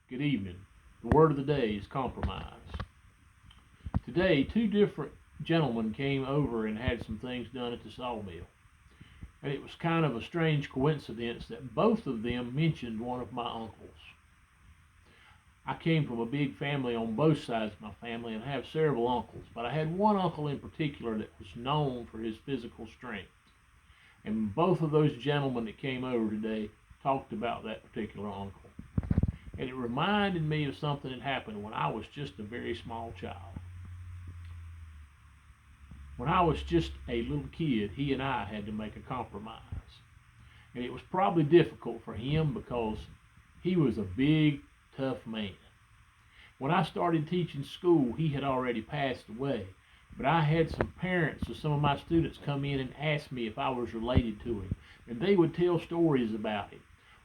Good evening. The word of the day is compromise. Today, two different gentlemen came over and had some things done at the sawmill. And it was kind of a strange coincidence that both of them mentioned one of my uncles. I came from a big family on both sides of my family and have several uncles, but I had one uncle in particular that was known for his physical strength. And both of those gentlemen that came over today talked about that particular uncle. And it reminded me of something that happened when I was just a very small child. When I was just a little kid, he and I had to make a compromise. And it was probably difficult for him because he was a big, tough man. When I started teaching school, he had already passed away. But I had some parents of some of my students come in and ask me if I was related to him. And they would tell stories about him.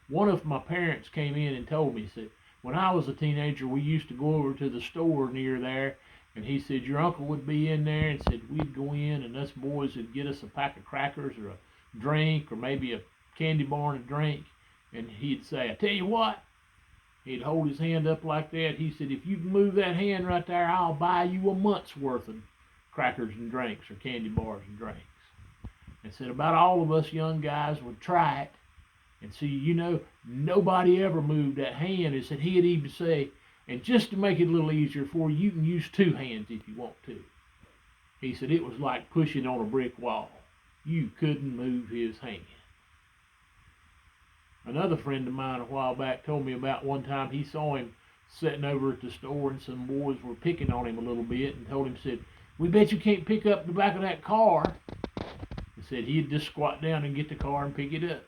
One of my parents came in and told me, said, when I was a teenager, we used to go over to the store near there, and he said, your uncle would be in there, and said we'd go in, and us boys would get us a pack of crackers or a drink, or maybe a candy bar and a drink, and he'd say, I tell you what, he'd hold his hand up like that. He said, if you can move that hand right there, I'll buy you a month's worth of crackers and drinks, or candy bars and drinks. And said about all of us young guys would try it. And see, nobody ever moved that hand. And said he'd even say, and just to make it a little easier for you, you can use two hands if you want to. He said it was like pushing on a brick wall. You couldn't move his hand. Another friend of mine a while back told me about one time he saw him sitting over at the store and some boys were picking on him a little bit and told him, said, we bet you can't pick up the back of that car. He said he'd just squat down and get the car and pick it up.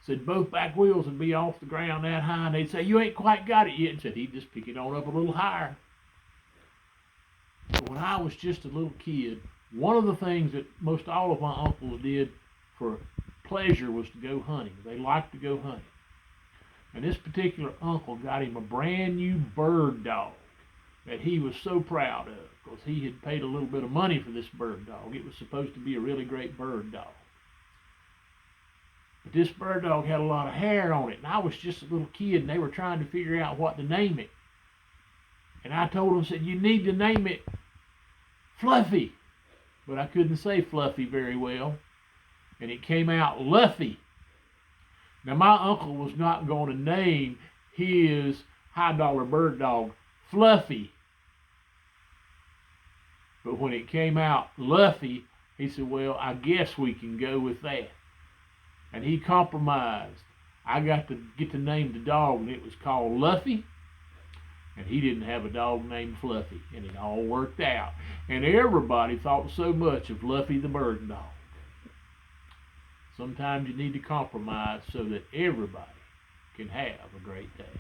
Said both back wheels would be off the ground that high, and they'd say, you ain't quite got it yet. And said he'd just pick it on up a little higher. But when I was just a little kid, one of the things that most all of my uncles did for pleasure was to go hunting. They liked to go hunting. And this particular uncle got him a brand new bird dog that he was so proud of because he had paid a little bit of money for this bird dog. It was supposed to be a really great bird dog. But this bird dog had a lot of hair on it, and I was just a little kid, and they were trying to figure out what to name it. And I told them, said, you need to name it Fluffy. But I couldn't say Fluffy very well, and it came out Luffy. Now, my uncle was not going to name his high-dollar bird dog Fluffy. But when it came out Luffy, he said, well, I guess we can go with that. And he compromised. I got to get to name the dog, and it was called Luffy. And he didn't have a dog named Fluffy, and it all worked out. And everybody thought so much of Luffy the bird dog. Sometimes you need to compromise so that everybody can have a great day.